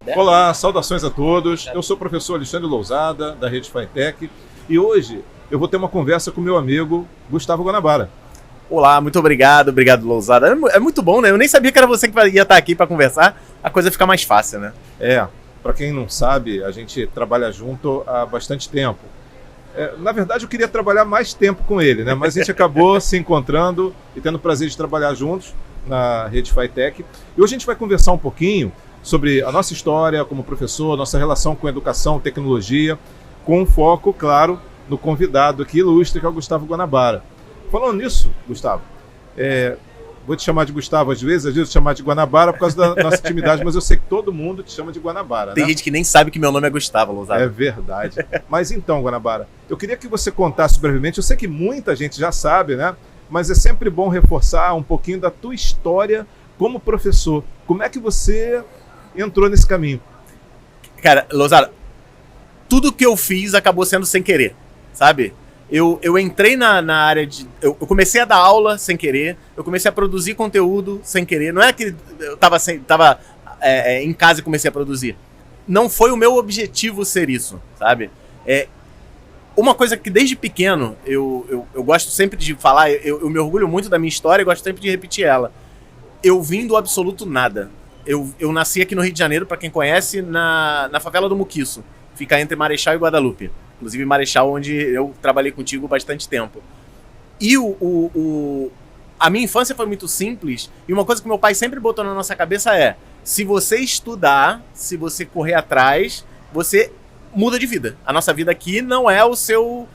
Olá, saudações a todos. Eu sou o professor Alexandre Lousada, da Rede Fitec, e hoje eu vou ter uma conversa com meu amigo Gustavo Guanabara. Olá, muito obrigado Lousada. É muito bom, né? Eu nem sabia que era você que ia estar aqui para conversar, a coisa fica mais fácil, né? Para quem não sabe, a gente trabalha junto há bastante tempo. Na verdade, eu queria trabalhar mais tempo com ele, né? Mas a gente acabou se encontrando e tendo o prazer de trabalhar juntos na Rede Fitec. E hoje a gente vai conversar um pouquinho sobre a nossa história como professor, nossa relação com educação, tecnologia, com um foco, claro, no convidado aqui ilustre, que é o Gustavo Guanabara. Falando nisso, Gustavo, vou te chamar de Gustavo às vezes eu te chamar de Guanabara por causa da nossa intimidade, mas eu sei que todo mundo te chama de Guanabara, né? Tem gente que nem sabe que meu nome é Gustavo, Lousada. É verdade. Mas então, Guanabara, eu queria que você contasse brevemente, eu sei que muita gente já sabe, né? Mas é sempre bom reforçar um pouquinho da tua história como professor. Como é que você entrou nesse caminho? Cara, Lousada, tudo que eu fiz acabou sendo sem querer, sabe? Eu entrei na área de... Eu comecei a dar aula sem querer, eu comecei a produzir conteúdo sem querer. Não é que eu tava em casa e comecei a produzir. Não foi o meu objetivo ser isso, sabe? Uma coisa que desde pequeno eu gosto sempre de falar, eu me orgulho muito da minha história e gosto sempre de repetir ela. Eu vim do absoluto nada. Eu nasci aqui no Rio de Janeiro, para quem conhece, na favela do Muquiço. Fica entre Marechal e Guadalupe. Inclusive Marechal, onde eu trabalhei contigo bastante tempo. E a minha infância foi muito simples, e uma coisa que meu pai sempre botou na nossa cabeça é: se você estudar, se você correr atrás, você muda de vida. A nossa vida aqui não é o seu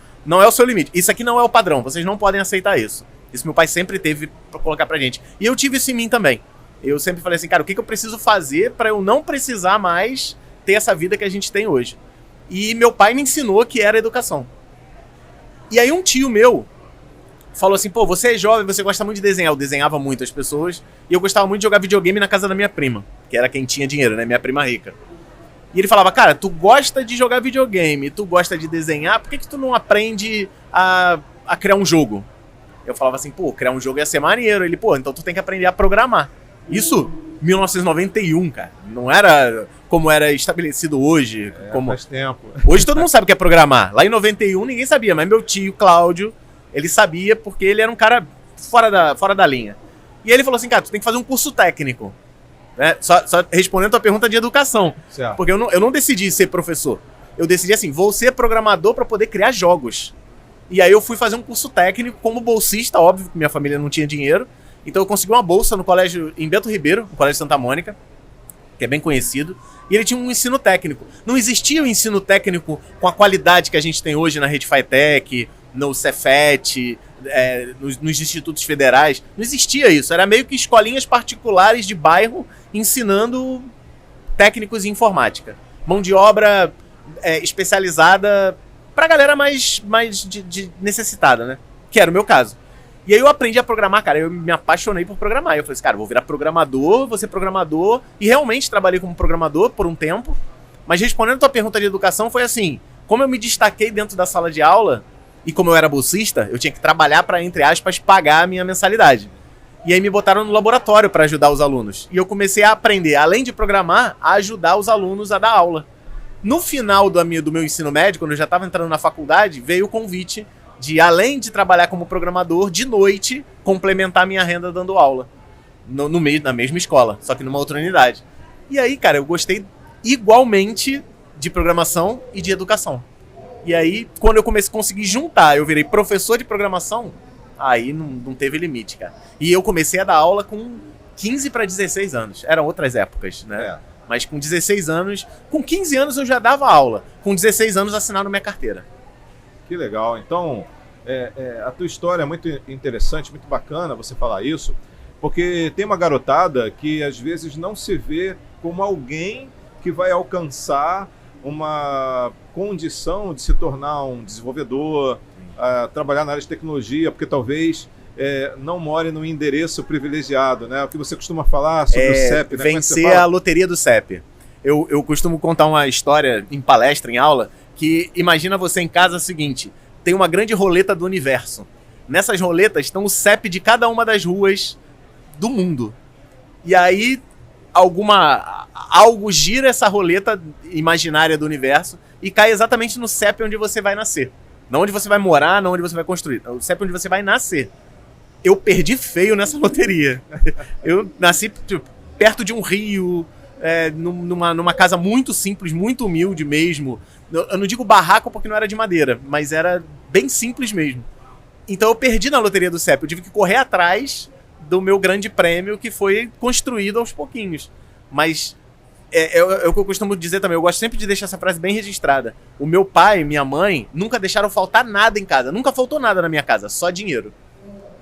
limite. Isso aqui não é o padrão, vocês não podem aceitar isso. Isso meu pai sempre teve pra colocar pra gente. E eu tive isso em mim também. Eu sempre falei assim, cara, o que eu preciso fazer pra eu não precisar mais ter essa vida que a gente tem hoje? E meu pai me ensinou que era educação. E aí um tio meu falou assim, pô, você é jovem, você gosta muito de desenhar. Eu desenhava muito as pessoas, e eu gostava muito de jogar videogame na casa da minha prima, que era quem tinha dinheiro, né, minha prima rica. E ele falava, cara, tu gosta de jogar videogame, tu gosta de desenhar, por que tu não aprende a criar um jogo? Eu falava assim, pô, criar um jogo ia ser maneiro. Ele, pô, então tu tem que aprender a programar. Isso 1991, cara. Não era como era estabelecido hoje. Faz tempo. Hoje todo mundo sabe o que é programar. Lá em 91 ninguém sabia, mas meu tio, Cláudio, ele sabia porque ele era um cara fora da linha. E ele falou assim, cara, tu tem que fazer um curso técnico. Né? Só respondendo a tua pergunta de educação. Certo. Porque eu não decidi ser professor. Eu decidi assim, vou ser programador para poder criar jogos. E aí eu fui fazer um curso técnico como bolsista, óbvio que minha família não tinha dinheiro. Então eu consegui uma bolsa no colégio em Bento Ribeiro, no Colégio Santa Mônica, que é bem conhecido, e ele tinha um ensino técnico. Não existia um ensino técnico com a qualidade que a gente tem hoje na Rede Fitec, no Cefet, nos institutos federais. Não existia isso, era meio que escolinhas particulares de bairro ensinando técnicos em informática. Mão de obra especializada pra galera mais de necessitada, né? Que era o meu caso. E aí eu aprendi a programar, cara, eu me apaixonei por programar. Eu falei assim, cara, vou virar programador, vou ser programador. E realmente trabalhei como programador por um tempo. Mas respondendo a tua pergunta de educação, foi assim, como eu me destaquei dentro da sala de aula, e como eu era bolsista, eu tinha que trabalhar para, entre aspas, pagar a minha mensalidade. E aí me botaram no laboratório para ajudar os alunos. E eu comecei a aprender, além de programar, a ajudar os alunos a dar aula. No final do meu ensino médio, quando eu já estava entrando na faculdade, veio o convite de, além de trabalhar como programador, de noite, complementar minha renda dando aula. Na mesma escola, só que numa outra unidade. E aí, cara, eu gostei igualmente de programação e de educação. E aí, quando eu consegui juntar, eu virei professor de programação, aí não teve limite, cara. E eu comecei a dar aula com 15 para 16 anos. Eram outras épocas, né? Mas com 16 anos... Com 15 anos eu já dava aula. Com 16 anos assinaram minha carteira. Que legal. Então, a tua história é muito interessante, muito bacana você falar isso, porque tem uma garotada que às vezes não se vê como alguém que vai alcançar uma condição de se tornar um desenvolvedor, trabalhar na área de tecnologia, porque talvez não more num endereço privilegiado, né? O que você costuma falar sobre o CEP, né? Vencer a loteria do CEP. Eu costumo contar uma história em palestra, em aula, que imagina você em casa o seguinte, tem uma grande roleta do universo. Nessas roletas estão o CEP de cada uma das ruas do mundo. E aí algo gira essa roleta imaginária do universo e cai exatamente no CEP onde você vai nascer. Não onde você vai morar, não onde você vai construir. O CEP onde você vai nascer. Eu perdi feio nessa loteria. Eu nasci perto de um rio, numa casa muito simples, muito humilde mesmo. Eu não digo barraco porque não era de madeira, mas era bem simples mesmo. Então eu perdi na loteria do CEP. Eu tive que correr atrás do meu grande prêmio que foi construído aos pouquinhos. Mas é o que eu costumo dizer também. Eu gosto sempre de deixar essa frase bem registrada. O meu pai e minha mãe nunca deixaram faltar nada em casa. Nunca faltou nada na minha casa, só dinheiro.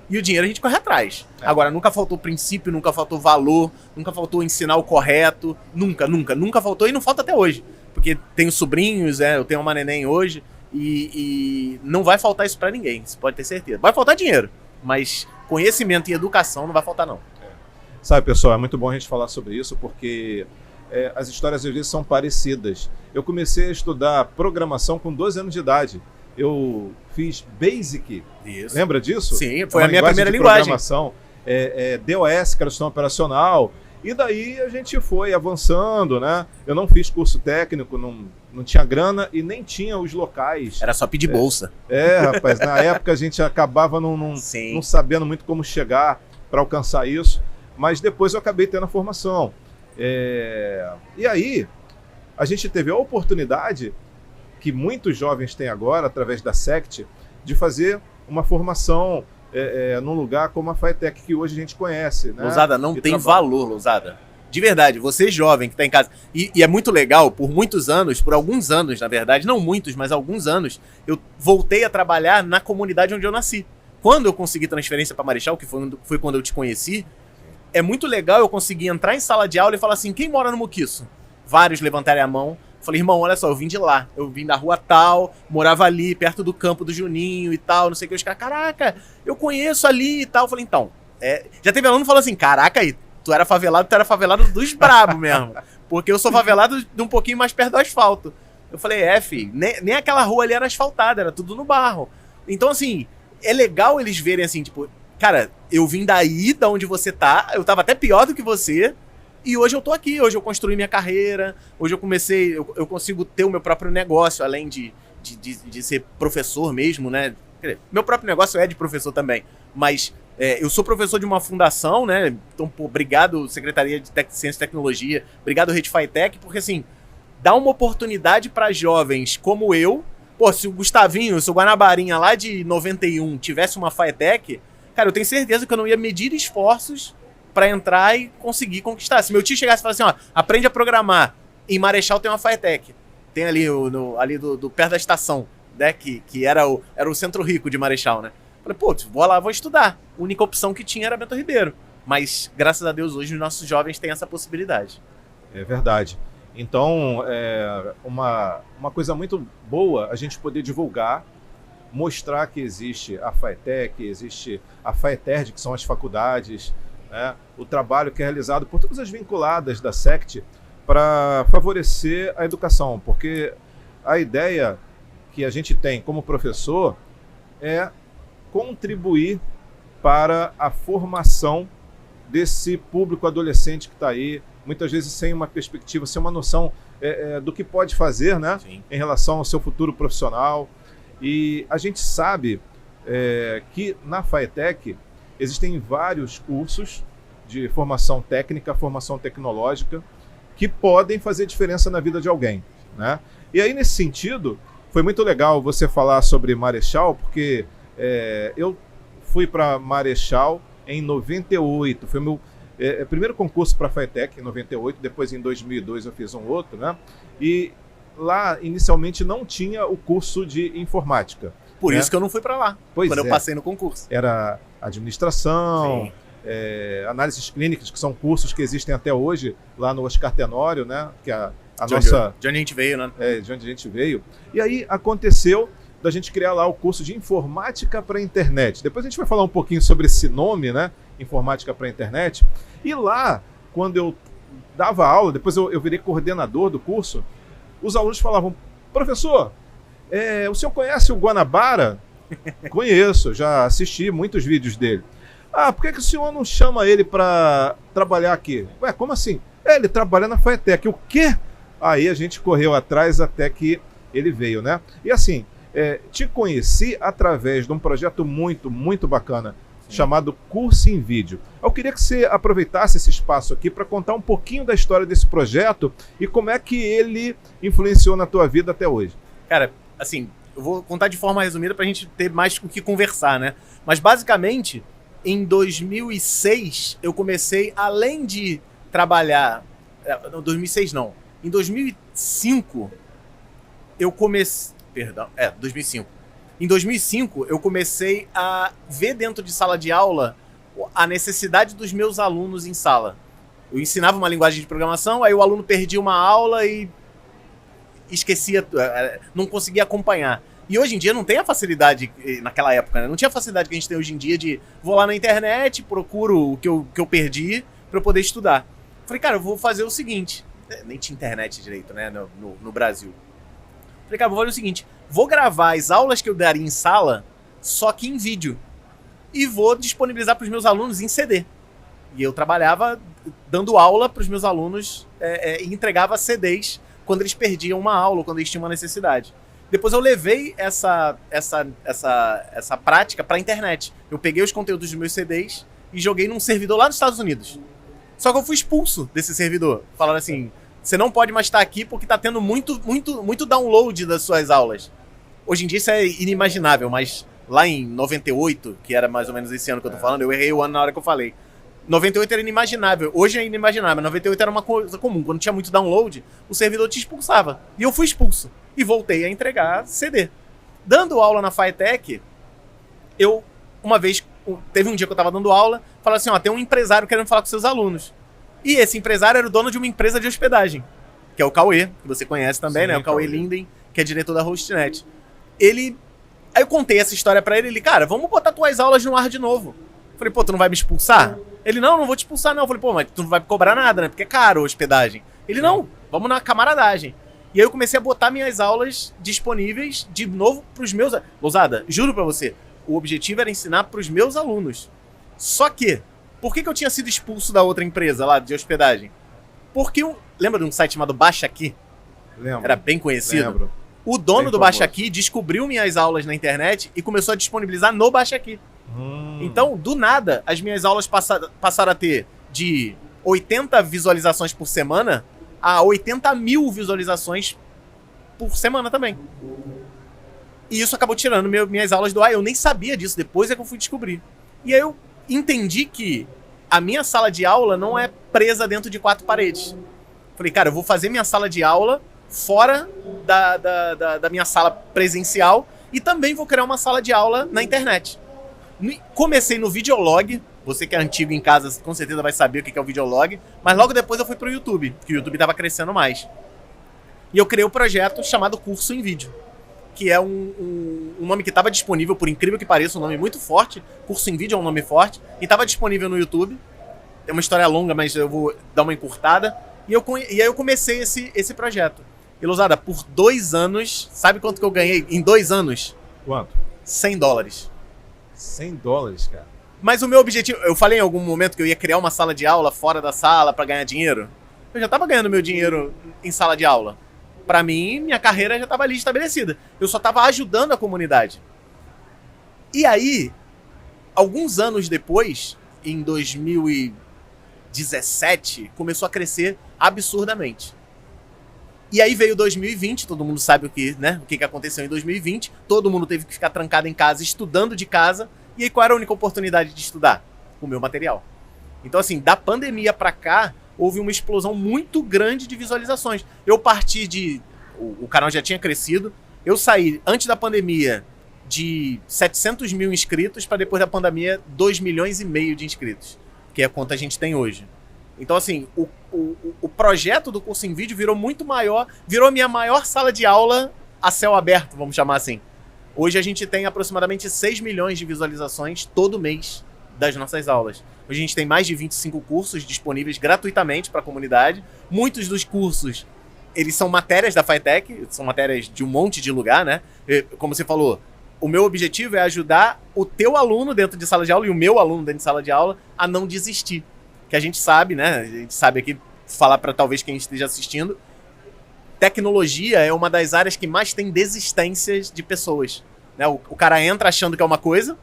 E o dinheiro a gente corre atrás. Agora, nunca faltou princípio, nunca faltou valor, nunca faltou ensinar o correto. Nunca faltou e não falta até hoje. Porque tenho sobrinhos, eu tenho uma neném hoje e não vai faltar isso pra ninguém, você pode ter certeza. Vai faltar dinheiro, mas conhecimento e educação não vai faltar não. Sabe, pessoal, é muito bom a gente falar sobre isso porque as histórias às vezes são parecidas. Eu comecei a estudar programação com 12 anos de idade. Eu fiz Basic. Isso. Lembra disso? Sim, foi a minha primeira linguagem. Programação, DOS, que era o sistema operacional. E daí a gente foi avançando, né? Eu não fiz curso técnico, não tinha grana e nem tinha os locais. Era só pedir bolsa. Rapaz, na época a gente acabava não sabendo muito como chegar para alcançar isso. Mas depois eu acabei tendo a formação. E aí, a gente teve a oportunidade que muitos jovens têm agora, através da SECT, de fazer uma formação num lugar como a FATEC, que hoje a gente conhece. Né? Lousada, não tem valor, Lousada. De verdade, você jovem que está em casa. E é muito legal, por muitos anos, por alguns anos, na verdade, não muitos, mas alguns anos, eu voltei a trabalhar na comunidade onde eu nasci. Quando eu consegui transferência para Marechal, que foi quando eu te conheci, é muito legal eu conseguir entrar em sala de aula e falar assim, quem mora no Muquiço? Vários levantarem a mão. Falei, irmão, olha só, eu vim de lá. Eu vim da rua tal, morava ali, perto do campo do Juninho e tal, não sei o que. Os caras, caraca, eu conheço ali e tal. Falei, então, já teve aluno que falou assim, caraca aí, tu era favelado dos brabos mesmo. Porque eu sou favelado de um pouquinho mais perto do asfalto. Eu falei, filho, nem aquela rua ali era asfaltada, era tudo no barro. Então, assim, é legal eles verem assim, tipo, cara, eu vim daí, da onde você tá, eu tava até pior do que você, e hoje eu tô aqui, hoje eu construí minha carreira, hoje eu consigo ter o meu próprio negócio, além de ser professor mesmo, né? Meu próprio negócio é de professor também, mas eu sou professor de uma fundação, né? Então, pô, obrigado Secretaria de Ciência e Tecnologia, obrigado Rede FATEC, porque assim, dá uma oportunidade para jovens como eu. Pô, se o Gustavinho, se o Guanabarinha lá de 91 tivesse uma FATEC, cara, eu tenho certeza que eu não ia medir esforços para entrar e conseguir conquistar. Se meu tio chegasse e falasse assim, ó, aprende a programar, em Marechal tem uma FATEC, tem ali, ali do perto da estação, né, que era o centro rico de Marechal, né? Falei, pô, vou lá, vou estudar. A única opção que tinha era Bento Ribeiro. Mas, graças a Deus, hoje os nossos jovens têm essa possibilidade. É verdade. Então, uma coisa muito boa a gente poder divulgar, mostrar que existe a FATEC, existe a FAETERD, que são as faculdades, né? O trabalho que é realizado por todas as vinculadas da SECT para favorecer a educação, porque a ideia que a gente tem como professor é contribuir para a formação desse público adolescente que está aí, muitas vezes sem uma perspectiva, sem uma noção do que pode fazer, né? Sim. Em relação ao seu futuro profissional. E a gente sabe que na FATEC existem vários cursos de formação técnica, formação tecnológica, que podem fazer diferença na vida de alguém, né? E aí, nesse sentido, foi muito legal você falar sobre Marechal, porque eu fui para Marechal em 98, foi meu primeiro concurso para a FATEC em 98, depois em 2002 eu fiz um outro, né? E lá, inicialmente, não tinha o curso de informática. Por isso que eu não fui para lá, quando eu passei no concurso. Era administração, análises clínicas, que são cursos que existem até hoje, lá no Oscar Tenório, né? Que de onde a gente veio, né? De onde a gente veio. E aí aconteceu da gente criar lá o curso de informática para a internet. Depois a gente vai falar um pouquinho sobre esse nome, né? Informática para a internet. E lá, quando eu dava aula, depois eu virei coordenador do curso, os alunos falavam, professor, o senhor conhece o Guanabara? Conheço, já assisti muitos vídeos dele. Ah, por que o senhor não chama ele para trabalhar aqui? Ué, como assim? Ele trabalha na FATEC. O quê? Aí a gente correu atrás até que ele veio, né? E assim, te conheci através de um projeto muito, muito bacana, chamado Curso em Vídeo. Eu queria que você aproveitasse esse espaço aqui para contar um pouquinho da história desse projeto e como é que ele influenciou na tua vida até hoje. Cara, assim, eu vou contar de forma resumida pra gente ter mais o que conversar, né? Mas basicamente, em 2006, eu comecei, além de trabalhar... Não, 2006 não. Em 2005, eu comecei... Perdão, 2005. Em 2005, eu comecei a ver dentro de sala de aula a necessidade dos meus alunos em sala. Eu ensinava uma linguagem de programação, aí o aluno perdia uma aula e esquecia, não conseguia acompanhar. E hoje em dia não tem a facilidade, naquela época, né? Não tinha a facilidade que a gente tem hoje em dia de vou lá na internet, procuro o que eu perdi para eu poder estudar. Falei, cara, eu vou fazer o seguinte, nem tinha internet direito, né, no Brasil. Falei, cara, vou fazer o seguinte, vou gravar as aulas que eu daria em sala, só que em vídeo. E vou disponibilizar para os meus alunos em CD. E eu trabalhava dando aula para os meus alunos e entregava CDs quando eles perdiam uma aula ou quando eles tinham uma necessidade. Depois eu levei essa prática para a internet. Eu peguei os conteúdos dos meus CDs e joguei num servidor lá nos Estados Unidos. Só que eu fui expulso desse servidor. Falaram assim, você não pode mais estar aqui porque está tendo muito download das suas aulas. Hoje em dia isso é inimaginável, mas lá em 98, que era mais ou menos esse ano que eu tô falando, eu errei o ano na hora que eu falei. 98 era inimaginável, hoje é inimaginável, 98 era uma coisa comum, quando tinha muito download, o servidor te expulsava. E eu fui expulso, e voltei a entregar CD. Dando aula na FATEC, teve um dia que eu tava dando aula, falaram assim, tem um empresário querendo falar com seus alunos. E esse empresário era o dono de uma empresa de hospedagem, que é o Cauê, que você conhece também, sim, né? O Cauê Linden, que é diretor da Hostnet. Aí eu contei essa história pra ele, cara, vamos botar tuas aulas no ar de novo. Falei, pô, tu não vai me expulsar? Ele, não vou te expulsar não. Eu falei, pô, mas tu não vai me cobrar nada, né? Porque é caro a hospedagem. Ele, não, vamos na camaradagem. E aí eu comecei a botar minhas aulas disponíveis de novo pros meus... Lousada, juro pra você, o objetivo era ensinar pros meus alunos. Só que, por que eu tinha sido expulso da outra empresa lá de hospedagem? Porque lembra de um site chamado Baixa Aqui? Lembro. Era bem conhecido. Lembro. O dono do Baixa Aqui descobriu minhas aulas na internet e começou a disponibilizar no Baixa Aqui. Então, do nada, as minhas aulas passaram a ter de 80 visualizações por semana a 80 mil visualizações por semana também. E isso acabou tirando minhas aulas do ar. Eu nem sabia disso, depois é que eu fui descobrir. E aí eu entendi que a minha sala de aula não é presa dentro de 4 paredes. Falei, cara, eu vou fazer minha sala de aula fora da minha sala presencial e também vou criar uma sala de aula na internet. Comecei no Videolog, você que é antigo em casa com certeza vai saber o que é o Videolog, mas logo depois eu fui pro YouTube, porque o YouTube estava crescendo mais. E eu criei um projeto chamado Curso em Vídeo, que é um nome que estava disponível, por incrível que pareça, um nome muito forte. Curso em Vídeo é um nome forte, e estava disponível no YouTube. É uma história longa, mas eu vou dar uma encurtada. E aí eu comecei esse projeto. E, Lousada, por 2 anos, sabe quanto que eu ganhei em 2 anos? Quanto? $100. $100, cara. Mas o meu objetivo... Eu falei em algum momento que eu ia criar uma sala de aula fora da sala pra ganhar dinheiro. Eu já tava ganhando meu dinheiro em sala de aula. Pra mim, minha carreira já tava ali estabelecida. Eu só tava ajudando a comunidade. E aí, alguns anos depois, em 2017, começou a crescer absurdamente. E aí veio 2020, todo mundo sabe o que aconteceu em 2020. Todo mundo teve que ficar trancado em casa, estudando de casa. E aí qual era a única oportunidade de estudar? O meu material. Então assim, da pandemia pra cá, houve uma explosão muito grande de visualizações. Eu parti de... O canal já tinha crescido. Eu saí, antes da pandemia, de 700 mil inscritos para depois da pandemia, 2,5 milhões de inscritos. Que é quanto a gente tem hoje. Então assim, o projeto do Curso em Vídeo virou muito maior, virou minha maior sala de aula a céu aberto, vamos chamar assim. Hoje a gente tem aproximadamente 6 milhões de visualizações todo mês das nossas aulas. Hoje a gente tem mais de 25 cursos disponíveis gratuitamente para a comunidade. Muitos dos cursos, eles são matérias da FATEC, são matérias de um monte de lugar, né? Como você falou, o meu objetivo é ajudar o teu aluno dentro de sala de aula e o meu aluno dentro de sala de aula a não desistir. Que a gente sabe, né? A gente sabe aqui, falar para talvez quem esteja assistindo, tecnologia é uma das áreas que mais tem desistências de pessoas. Né? O cara entra achando que é uma coisa,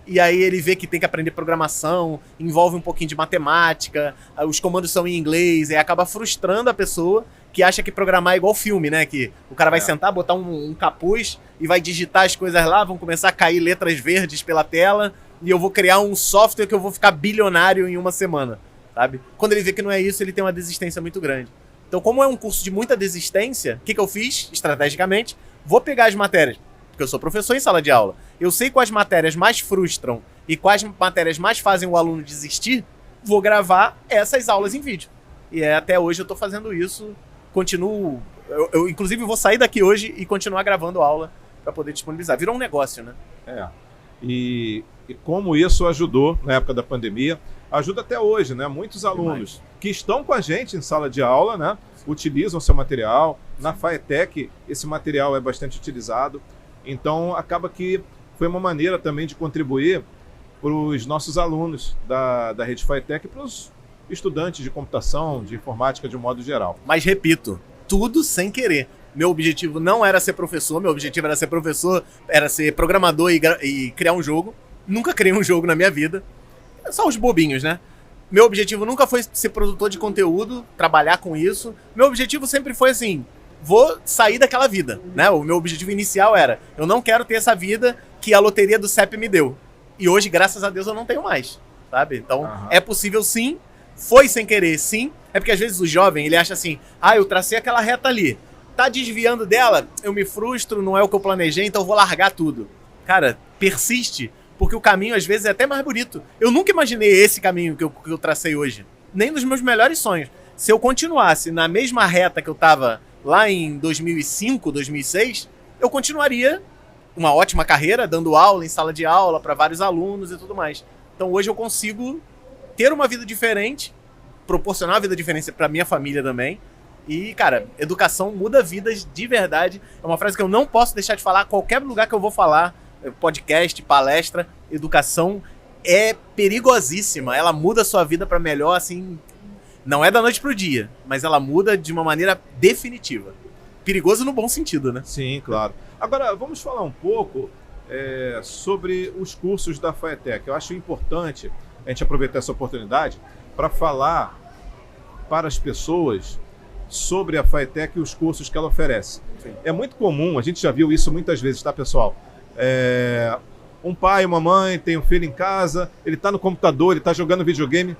e aí ele vê que tem que aprender programação, envolve um pouquinho de matemática, os comandos são em inglês, e acaba frustrando a pessoa que acha que programar é igual filme, né? Que o cara vai sentar, botar um capuz e vai digitar as coisas lá, vão começar a cair letras verdes pela tela, e eu vou criar um software que eu vou ficar bilionário em uma semana, sabe? Quando ele vê que não é isso, ele tem uma desistência muito grande. Então, como é um curso de muita desistência, o que eu fiz, estrategicamente? Vou pegar as matérias, porque eu sou professor em sala de aula. Eu sei quais matérias mais frustram e quais matérias mais fazem o aluno desistir, vou gravar essas aulas em vídeo. E até hoje eu estou fazendo isso, continuo... Eu inclusive, vou sair daqui hoje e continuar gravando aula para poder disponibilizar. Virou um negócio, né? E como isso ajudou na época da pandemia, ajuda até hoje, né? Muitos alunos que estão com a gente em sala de aula, né? Utilizam seu material. Na FATEC, esse material é bastante utilizado. Então, acaba que foi uma maneira também de contribuir para os nossos alunos da rede FATEC e para os estudantes de computação, de informática de um modo geral. Mas, repito, tudo sem querer. Meu objetivo não era ser professor, meu objetivo era ser professor, era ser programador e criar um jogo. Nunca criei um jogo na minha vida. Só os bobinhos, né? Meu objetivo nunca foi ser produtor de conteúdo, trabalhar com isso. Meu objetivo sempre foi assim, vou sair daquela vida, né? O meu objetivo inicial era, eu não quero ter essa vida que a loteria do CEP me deu. E hoje, graças a Deus, eu não tenho mais, sabe? Então, é possível sim, foi sem querer sim. É porque às vezes o jovem, ele acha assim, eu tracei aquela reta ali, tá desviando dela, eu me frustro, não é o que eu planejei, então eu vou largar tudo. Cara, persiste, porque o caminho às vezes é até mais bonito. Eu nunca imaginei esse caminho que eu tracei hoje, nem nos meus melhores sonhos. Se eu continuasse na mesma reta que eu tava lá em 2005, 2006, eu continuaria uma ótima carreira, dando aula em sala de aula para vários alunos e tudo mais. Então hoje eu consigo ter uma vida diferente, proporcionar uma vida diferente para minha família também. E, cara, educação muda vidas de verdade. É uma frase que eu não posso deixar de falar. Qualquer lugar que eu vou falar, podcast, palestra, educação é perigosíssima. Ela muda a sua vida para melhor, assim, não é da noite pro dia, mas ela muda de uma maneira definitiva. Perigoso no bom sentido, né? Sim, claro. Agora, vamos falar um pouco sobre os cursos da FATEC. Eu acho importante a gente aproveitar essa oportunidade para falar para as pessoas sobre a FATEC e os cursos que ela oferece. Sim. É muito comum, a gente já viu isso muitas vezes, tá, pessoal? Um pai, uma mãe, tem um filho em casa, ele está no computador, ele está jogando videogame,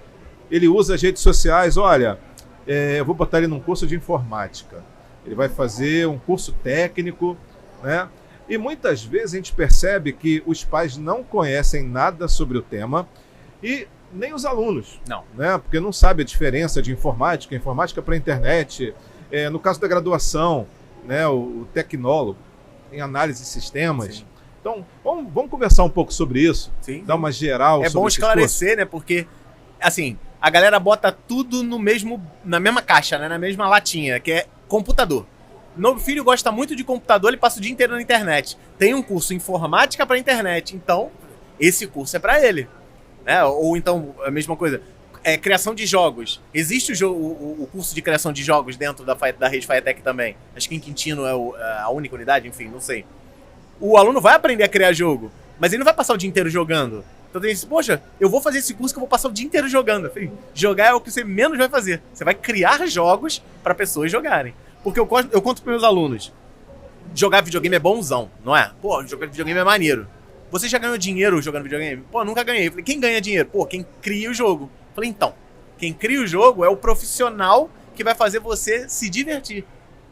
ele usa as redes sociais, olha, eu vou botar ele num curso de informática, ele vai fazer um curso técnico, né? E muitas vezes a gente percebe que os pais não conhecem nada sobre o tema e nem os alunos, não, né? Porque não sabe a diferença de informática para a internet, no caso da graduação, né? O tecnólogo em análise de sistemas. Sim. Então, vamos conversar um pouco sobre isso, sim, dar uma geral sobre É bom esclarecer, né? Porque, assim, a galera bota tudo na mesma caixa, né? Na mesma latinha, que é computador. Meu filho gosta muito de computador, ele passa o dia inteiro na internet. Tem um curso informática para internet, então esse curso é para ele. Né? Ou então, a mesma coisa, criação de jogos. Existe o curso de criação de jogos dentro da rede FATEC também. Acho que em Quintino é a única unidade, enfim, não sei. O aluno vai aprender a criar jogo, mas ele não vai passar o dia inteiro jogando. Então tem isso, poxa, eu vou fazer esse curso que eu vou passar o dia inteiro jogando. Falei, jogar é o que você menos vai fazer. Você vai criar jogos para pessoas jogarem. Porque eu conto para meus alunos, jogar videogame é bonzão, não é? Pô, jogar videogame é maneiro. Você já ganhou dinheiro jogando videogame? Pô, nunca ganhei. Falei, quem ganha dinheiro? Pô, quem cria o jogo. Falei, então, quem cria o jogo é o profissional que vai fazer você se divertir.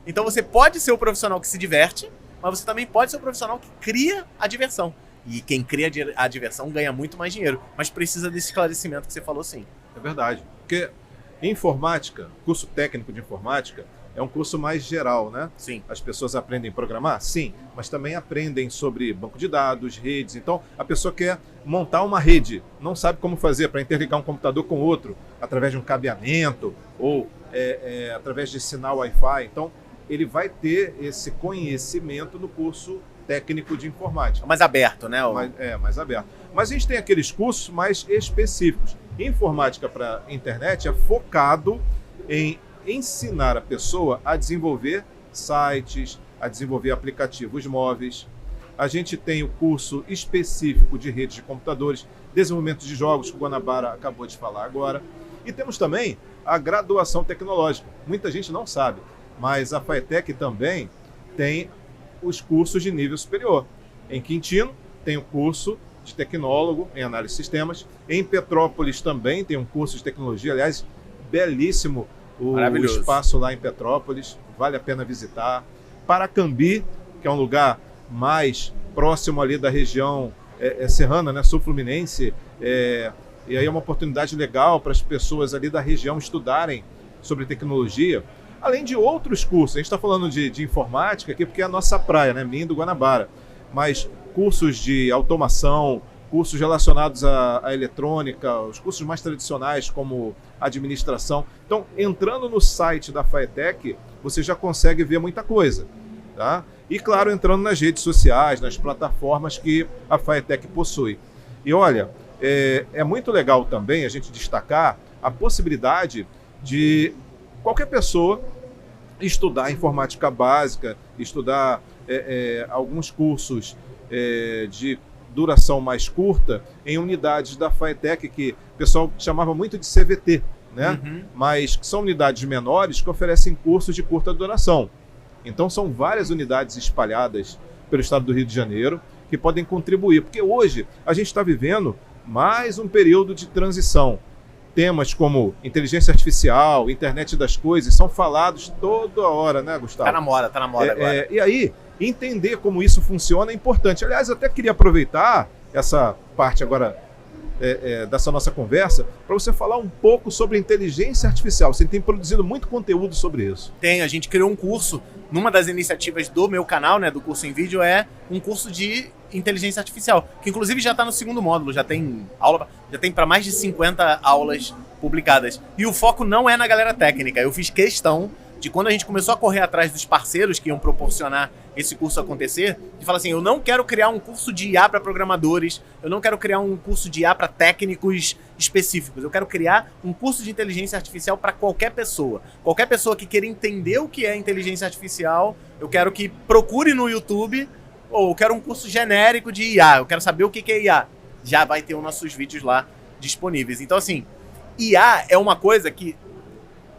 Então você pode ser o profissional que se diverte, mas você também pode ser o profissional que cria a diversão. E quem cria a diversão ganha muito mais dinheiro. Mas precisa desse esclarecimento que você falou, sim. É verdade. Porque informática, curso técnico de informática, é um curso mais geral, né? Sim. As pessoas aprendem a programar? Sim. Mas também aprendem sobre banco de dados, redes. Então, a pessoa quer montar uma rede, não sabe como fazer para interligar um computador com outro, através de um cabeamento ou através de sinal Wi-Fi. Então, ele vai ter esse conhecimento no curso técnico de informática. Mais aberto, né? Mais aberto. Mas a gente tem aqueles cursos mais específicos. Informática para internet é focado em ensinar a pessoa a desenvolver sites, a desenvolver aplicativos móveis. A gente tem o curso específico de redes de computadores, desenvolvimento de jogos, que o Guanabara acabou de falar agora. E temos também a graduação tecnológica. Muita gente não sabe, mas a FATEC também tem os cursos de nível superior. Em Quintino tem o curso de tecnólogo em análise de sistemas. Em Petrópolis também tem um curso de tecnologia, aliás, belíssimo o espaço lá em Petrópolis, vale a pena visitar. Paracambi, que é um lugar mais próximo ali da região serrana, né, sul-fluminense, e aí é uma oportunidade legal para as pessoas ali da região estudarem sobre tecnologia, além de outros cursos. A gente está falando de informática aqui porque é a nossa praia, né, minha do Guanabara, mas cursos de automação, cursos relacionados à eletrônica, os cursos mais tradicionais como administração. Então, entrando no site da FATEC, você já consegue ver muita coisa, tá? E, claro, entrando nas redes sociais, nas plataformas que a FATEC possui. E, olha, é muito legal também a gente destacar a possibilidade de qualquer pessoa estudar informática básica, estudar alguns cursos de duração mais curta em unidades da FATEC, que o pessoal chamava muito de CVT, né? Mas que são unidades menores que oferecem cursos de curta duração. Então são várias unidades espalhadas pelo estado do Rio de Janeiro que podem contribuir, porque hoje a gente está vivendo mais um período de transição. Temas como inteligência artificial, internet das coisas, são falados toda hora, né, Gustavo? Tá na moda agora. E aí, entender como isso funciona é importante. Aliás, eu até queria aproveitar essa parte agora dessa nossa conversa para você falar um pouco sobre inteligência artificial. Você tem produzido muito conteúdo sobre isso. Tem, a gente criou um curso, numa das iniciativas do meu canal, né, do curso em vídeo, é um curso de inteligência artificial, que inclusive já está no segundo módulo, já tem para mais de 50 aulas publicadas. E o foco não é na galera técnica, eu fiz questão de, quando a gente começou a correr atrás dos parceiros que iam proporcionar esse curso acontecer, de falar assim, eu não quero criar um curso de IA para programadores, eu não quero criar um curso de IA para técnicos específicos, eu quero criar um curso de inteligência artificial para qualquer pessoa. Qualquer pessoa que queira entender o que é inteligência artificial, eu quero que procure no YouTube, ou eu quero um curso genérico de IA, eu quero saber o que é IA. Já vai ter os nossos vídeos lá disponíveis. Então, assim, IA é uma coisa que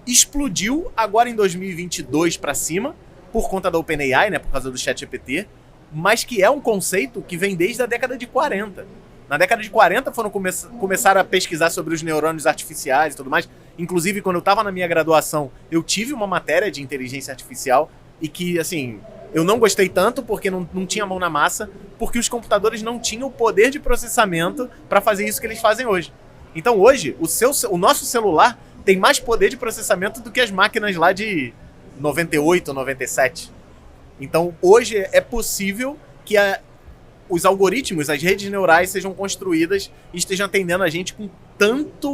explodiu agora em 2022 para cima, por conta da OpenAI, né, por causa do ChatGPT, mas que é um conceito que vem desde a década de 40. Na década de 40 foram começaram a pesquisar sobre os neurônios artificiais e tudo mais. Inclusive, quando eu estava na minha graduação, eu tive uma matéria de inteligência artificial e que, assim, eu não gostei tanto porque não tinha mão na massa, porque os computadores não tinham o poder de processamento para fazer isso que eles fazem hoje. Então, hoje, o nosso celular tem mais poder de processamento do que as máquinas lá de 98, 97. Então, hoje é possível que os algoritmos, as redes neurais sejam construídas e estejam atendendo a gente com tanta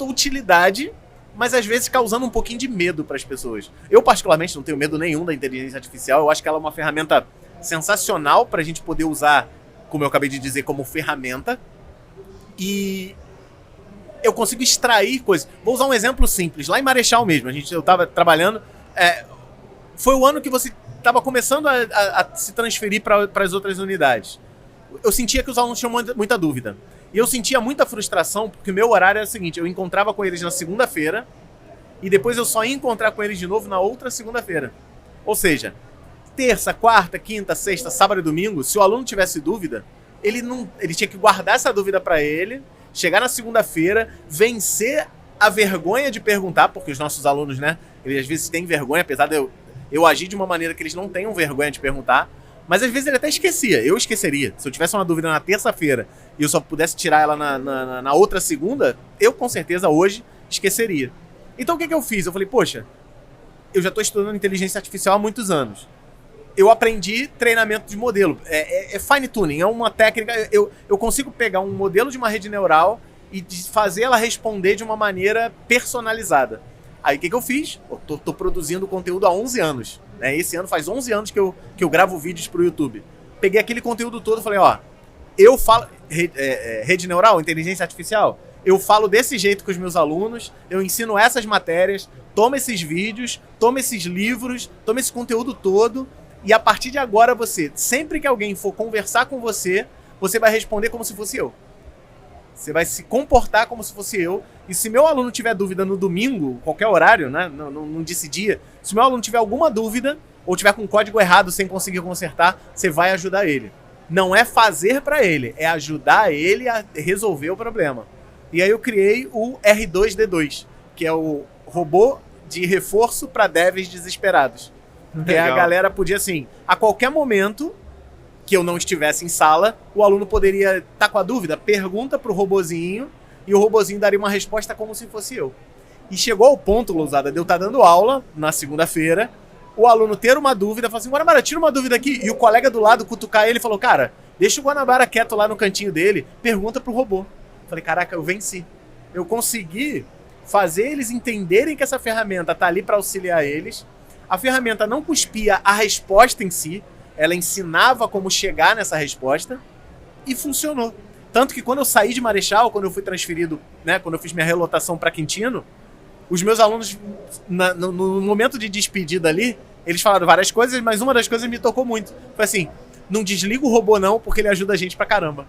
utilidade, mas às vezes causando um pouquinho de medo para as pessoas. Eu, particularmente, não tenho medo nenhum da inteligência artificial. Eu acho que ela é uma ferramenta sensacional para a gente poder usar, como eu acabei de dizer, como ferramenta. E eu consigo extrair coisas. Vou usar um exemplo simples. Lá em Marechal mesmo, eu estava trabalhando. Foi o ano que você estava começando a se transferir para as outras unidades. Eu sentia que os alunos tinham muita dúvida. E eu sentia muita frustração, porque o meu horário era o seguinte: eu encontrava com eles na segunda-feira e depois eu só ia encontrar com eles de novo na outra segunda-feira. Ou seja, terça, quarta, quinta, sexta, sábado e domingo, se o aluno tivesse dúvida, ele tinha que guardar essa dúvida para ele, chegar na segunda-feira, vencer a vergonha de perguntar, porque os nossos alunos, né, eles às vezes têm vergonha, apesar de eu agir de uma maneira que eles não tenham vergonha de perguntar, mas às vezes ele até esquecia, eu esqueceria. Se eu tivesse uma dúvida na terça-feira e eu só pudesse tirar ela na outra segunda, eu com certeza hoje esqueceria. Então o que eu fiz? Eu falei, poxa, eu já estou estudando inteligência artificial há muitos anos. Eu aprendi treinamento de modelo. É fine tuning, é uma técnica. Eu consigo pegar um modelo de uma rede neural e fazer ela responder de uma maneira personalizada. Aí o que eu fiz? Eu tô produzindo conteúdo há 11 anos. Né? Esse ano faz 11 anos que eu gravo vídeos pro YouTube. Peguei aquele conteúdo todo e falei, ó, eu falo... rede neural, inteligência artificial, eu falo desse jeito com os meus alunos, eu ensino essas matérias, toma esses vídeos, toma esses livros, toma esse conteúdo todo, e a partir de agora você, sempre que alguém for conversar com você, você vai responder como se fosse eu. Você vai se comportar como se fosse eu. E se meu aluno tiver dúvida no domingo, qualquer horário, né? Não disse dia. Se meu aluno tiver alguma dúvida, ou tiver com código errado sem conseguir consertar, você vai ajudar ele. Não é fazer para ele, é ajudar ele a resolver o problema. E aí eu criei o R2D2, que é o robô de reforço para devs desesperados. Que a galera podia, assim, a qualquer momento que eu não estivesse em sala, o aluno poderia estar com a dúvida, pergunta pro robozinho, e o robozinho daria uma resposta como se fosse eu. E chegou ao ponto, Lousada, de eu estar dando aula na segunda-feira, o aluno ter uma dúvida, falar assim, Guanabara, tira uma dúvida aqui, e o colega do lado cutucar ele e falou, cara, deixa o Guanabara quieto lá no cantinho dele, pergunta pro robô. Falei, caraca, eu venci. Eu consegui fazer eles entenderem que essa ferramenta tá ali para auxiliar eles. A ferramenta não cuspia a resposta em si, ela ensinava como chegar nessa resposta e funcionou. Tanto que quando eu saí de Marechal, quando eu fui transferido, né, quando eu fiz minha relotação para Quintino, os meus alunos, no momento de despedida ali, eles falaram várias coisas, mas uma das coisas me tocou muito. Foi assim, não desliga o robô não, porque ele ajuda a gente pra caramba.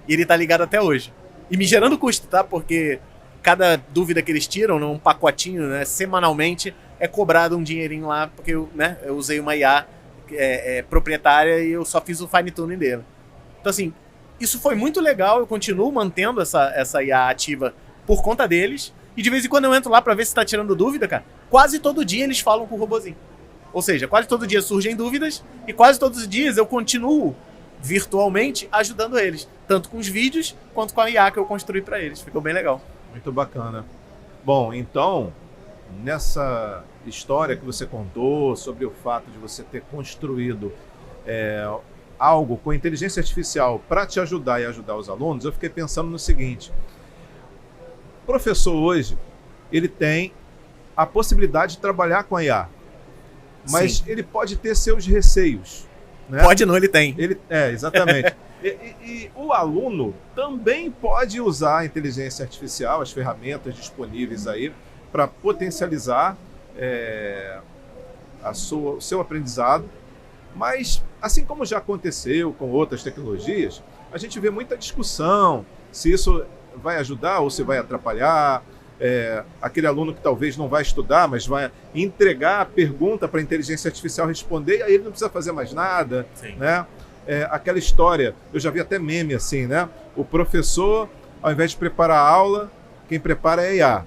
E ele tá ligado até hoje. E me gerando custo, tá? Porque cada dúvida que eles tiram, num pacotinho, né, semanalmente, é cobrado um dinheirinho lá, porque eu usei uma IA proprietária e eu só fiz o fine tuning dele. Então assim, isso foi muito legal, eu continuo mantendo essa IA ativa por conta deles, e de vez em quando eu entro lá pra ver se tá tirando dúvida, cara, quase todo dia eles falam com o robozinho. Ou seja, quase todo dia surgem dúvidas, e quase todos os dias eu continuo virtualmente ajudando eles, tanto com os vídeos quanto com a IA que eu construí pra eles. Ficou bem legal. Muito bacana. Bom, então, nessa história que você contou sobre o fato de você ter construído algo com inteligência artificial para te ajudar e ajudar os alunos, eu fiquei pensando no seguinte: o professor hoje, ele tem a possibilidade de trabalhar com a IA, mas sim, ele pode ter seus receios. Né? Pode não, ele tem. Exatamente. E o aluno também pode usar a inteligência artificial, as ferramentas disponíveis aí, para potencializar o seu aprendizado. Mas, assim como já aconteceu com outras tecnologias, a gente vê muita discussão se isso vai ajudar ou se vai atrapalhar. Aquele aluno que talvez não vai estudar, mas vai entregar a pergunta para a inteligência artificial responder, e aí ele não precisa fazer mais nada. Sim. Né? Aquela história, eu já vi até meme assim, né? O professor, ao invés de preparar a aula, quem prepara é a IA.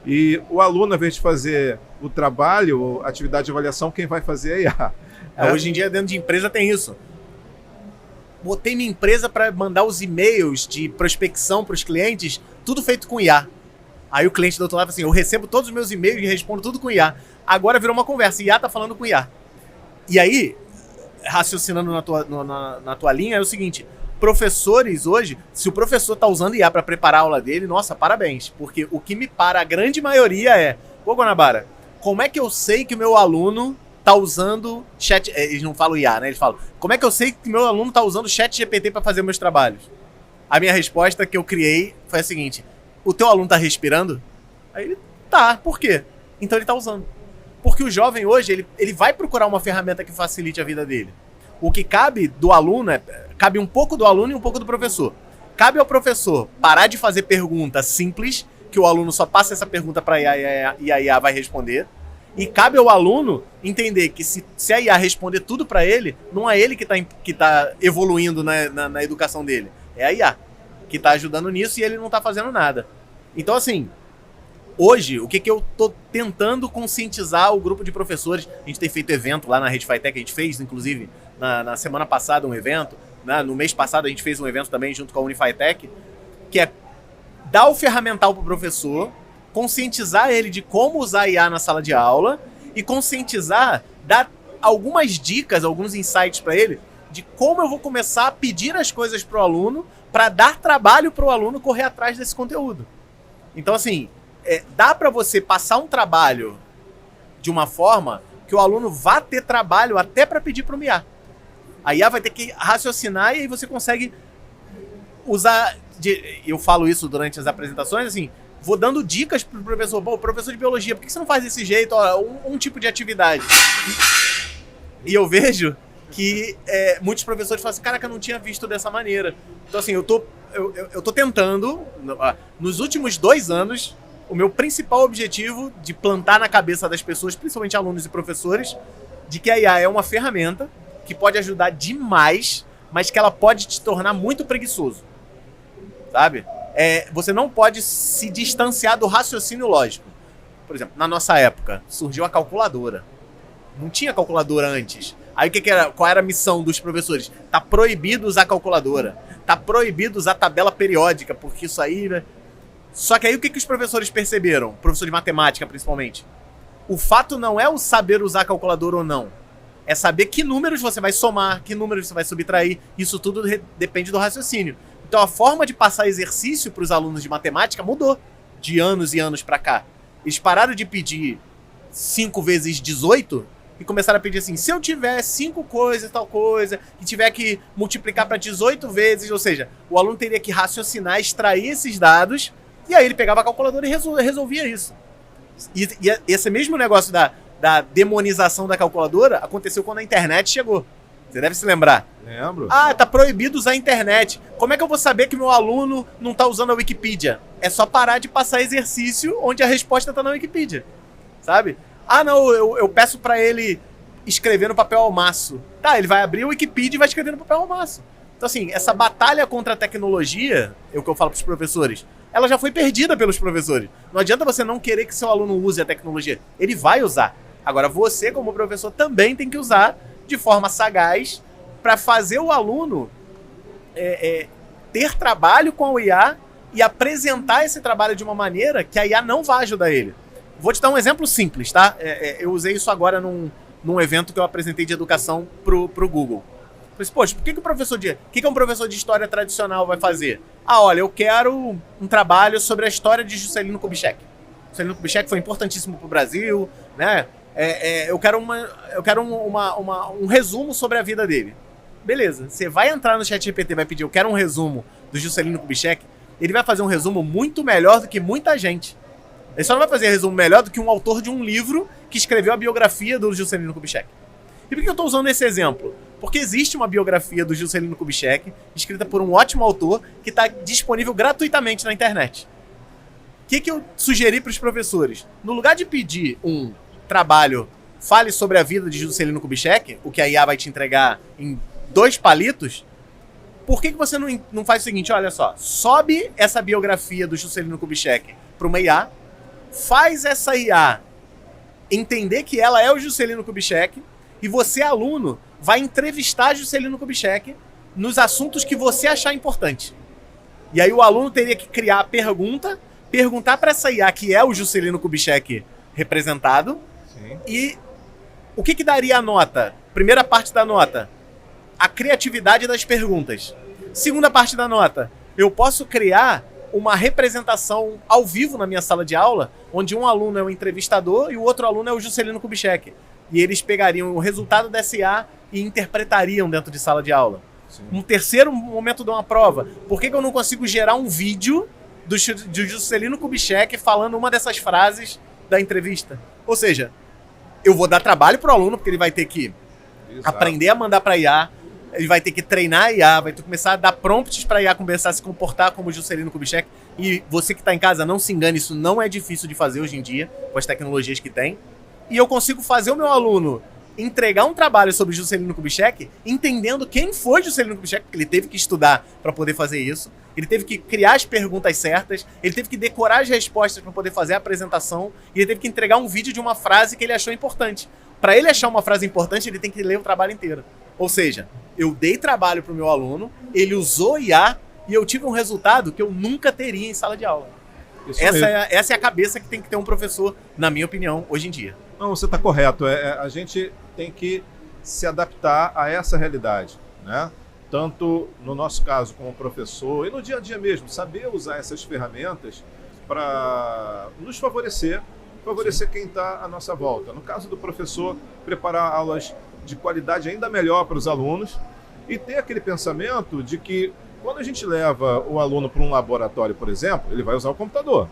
E o aluno, ao invés de fazer o trabalho, a atividade de avaliação, quem vai fazer é a IA. Hoje em dia, dentro de empresa, tem isso. Botei minha empresa para mandar os e-mails de prospecção para os clientes, tudo feito com IA. Aí o cliente do outro lado fala assim, eu recebo todos os meus e-mails e respondo tudo com IA. Agora virou uma conversa, IA tá falando com IA. E aí, raciocinando na tua linha, é o seguinte, professores hoje, se o professor tá usando IA para preparar a aula dele, nossa, parabéns. Porque o que me para, a grande maioria é, pô, Guanabara, como é que eu sei que o meu aluno tá usando chat... Eles não falam IA, né? Eles falam, como é que eu sei que meu aluno tá usando chat GPT para fazer meus trabalhos? A minha resposta que eu criei foi a seguinte, o teu aluno tá respirando? Aí ele, tá, por quê? Então ele tá usando. Porque o jovem hoje, ele vai procurar uma ferramenta que facilite a vida dele. O que cabe do aluno, cabe um pouco do aluno e um pouco do professor. Cabe ao professor parar de fazer perguntas simples, que o aluno só passa essa pergunta para a IA e a IA vai responder. E cabe ao aluno entender que se a IA responder tudo para ele, não é ele que tá evoluindo na educação dele. É a IA que tá ajudando nisso e ele não tá fazendo nada. Então, assim, hoje, o que eu tô tentando conscientizar o grupo de professores, a gente tem feito evento lá na Rede Fitec, a gente fez, inclusive, na semana passada um evento, né? No mês passado a gente fez um evento também junto com a Unifitec, que é dar o ferramental pro professor, conscientizar ele de como usar a IA na sala de aula e conscientizar, dar algumas dicas, alguns insights para ele de como eu vou começar a pedir as coisas pro aluno para dar trabalho pro aluno correr atrás desse conteúdo. Então, assim, dá para você passar um trabalho de uma forma que o aluno vá ter trabalho até para pedir para o IA. A IA vai ter que raciocinar e aí você consegue usar, eu falo isso durante as apresentações, assim, vou dando dicas pro professor. Pô, professor de biologia, por que você não faz desse jeito? Ó, um tipo de atividade. E eu vejo que muitos professores falam assim, caraca, eu não tinha visto dessa maneira. Então, assim, eu tô tentando, nos últimos 2 anos, o meu principal objetivo de plantar na cabeça das pessoas, principalmente alunos e professores, de que a IA é uma ferramenta que pode ajudar demais, mas que ela pode te tornar muito preguiçoso. Sabe? Você não pode se distanciar do raciocínio lógico. Por exemplo, na nossa época, surgiu a calculadora. Não tinha calculadora antes. Aí qual era a missão dos professores? Tá proibido usar calculadora. Tá proibido usar tabela periódica, porque isso aí, né? Só que aí o que os professores perceberam? Professor de matemática, principalmente. O fato não é o saber usar calculadora ou não. É saber que números você vai somar, que números você vai subtrair. Isso tudo depende do raciocínio. Então a forma de passar exercício para os alunos de matemática mudou de anos e anos para cá. Eles pararam de pedir 5 vezes 18 e começaram a pedir assim, se eu tiver 5 coisas, tal coisa, e tiver que multiplicar para 18 vezes, ou seja, o aluno teria que raciocinar, extrair esses dados, e aí ele pegava a calculadora e resolvia isso. E esse mesmo negócio da demonização da calculadora aconteceu quando a internet chegou. Você deve se lembrar. Lembro. Ah, tá proibido usar a internet. Como é que eu vou saber que meu aluno não tá usando a Wikipedia? É só parar de passar exercício onde a resposta tá na Wikipedia. Sabe? Ah, não, eu peço pra ele escrever no papel almaço. Tá, ele vai abrir o Wikipedia e vai escrever no papel almaço. Então, assim, essa batalha contra a tecnologia, é o que eu falo pros professores, ela já foi perdida pelos professores. Não adianta você não querer que seu aluno use a tecnologia. Ele vai usar. Agora, você, como professor, também tem que usar de forma sagaz para fazer o aluno ter trabalho com a IA e apresentar esse trabalho de uma maneira que a IA não vai ajudar ele. Vou te dar um exemplo simples, tá? Eu usei isso agora num evento que eu apresentei de educação pro Google. Falei assim, poxa, o que um professor de história tradicional vai fazer? Ah, olha, eu quero um trabalho sobre a história de Juscelino Kubitschek. Juscelino Kubitschek foi importantíssimo pro Brasil, né? Eu quero um resumo sobre a vida dele. Beleza, você vai entrar no ChatGPT, vai pedir, eu quero um resumo do Juscelino Kubitschek, ele vai fazer um resumo muito melhor do que muita gente. Ele só não vai fazer resumo melhor do que um autor de um livro que escreveu a biografia do Juscelino Kubitschek. E por que eu estou usando esse exemplo? Porque existe uma biografia do Juscelino Kubitschek, escrita por um ótimo autor, que está disponível gratuitamente na internet. O que eu sugeri para os professores? No lugar de pedir um trabalho, fale sobre a vida de Juscelino Kubitschek, o que a IA vai te entregar em 2 palitos, por que você não faz o seguinte, olha só, sobe essa biografia do Juscelino Kubitschek para uma IA, faz essa IA entender que ela é o Juscelino Kubitschek, e você, aluno, vai entrevistar Juscelino Kubitschek nos assuntos que você achar importante. E aí o aluno teria que criar a perguntar para essa IA que é o Juscelino Kubitschek representado. Sim. E o que daria a nota? Primeira parte da nota, a criatividade das perguntas. Segunda parte da nota, eu posso criar uma representação ao vivo na minha sala de aula, onde um aluno é o entrevistador e o outro aluno é o Juscelino Kubitschek. E eles pegariam o resultado dessa IA e interpretariam dentro de sala de aula. Sim. Um terceiro momento de uma prova. Por que eu não consigo gerar um vídeo do Juscelino Kubitschek falando uma dessas frases da entrevista? Ou seja, eu vou dar trabalho pro aluno, porque ele vai ter que aprender a mandar para IA, ele vai ter que treinar a IA, vai ter que começar a dar prompts para a IA começar a se comportar como Juscelino Kubitschek. E você que está em casa, não se engane, isso não é difícil de fazer hoje em dia, com as tecnologias que tem. E eu consigo fazer o meu aluno entregar um trabalho sobre Juscelino Kubitschek, entendendo quem foi Juscelino Kubitschek, porque ele teve que estudar para poder fazer isso, ele teve que criar as perguntas certas, ele teve que decorar as respostas para poder fazer a apresentação, e ele teve que entregar um vídeo de uma frase que ele achou importante. Para ele achar uma frase importante, ele tem que ler o trabalho inteiro. Ou seja, eu dei trabalho para o meu aluno, ele usou IA, e eu tive um resultado que eu nunca teria em sala de aula. Essa é a cabeça que tem que ter um professor, na minha opinião, hoje em dia. Não, você está correto. A gente tem que se adaptar a essa realidade, né? Tanto no nosso caso como professor e no dia a dia mesmo, saber usar essas ferramentas para nos favorecer quem está à nossa volta. No caso do professor, preparar aulas de qualidade ainda melhor para os alunos e ter aquele pensamento de que Quando a gente leva o aluno para um laboratório, por exemplo, ele vai usar o computador.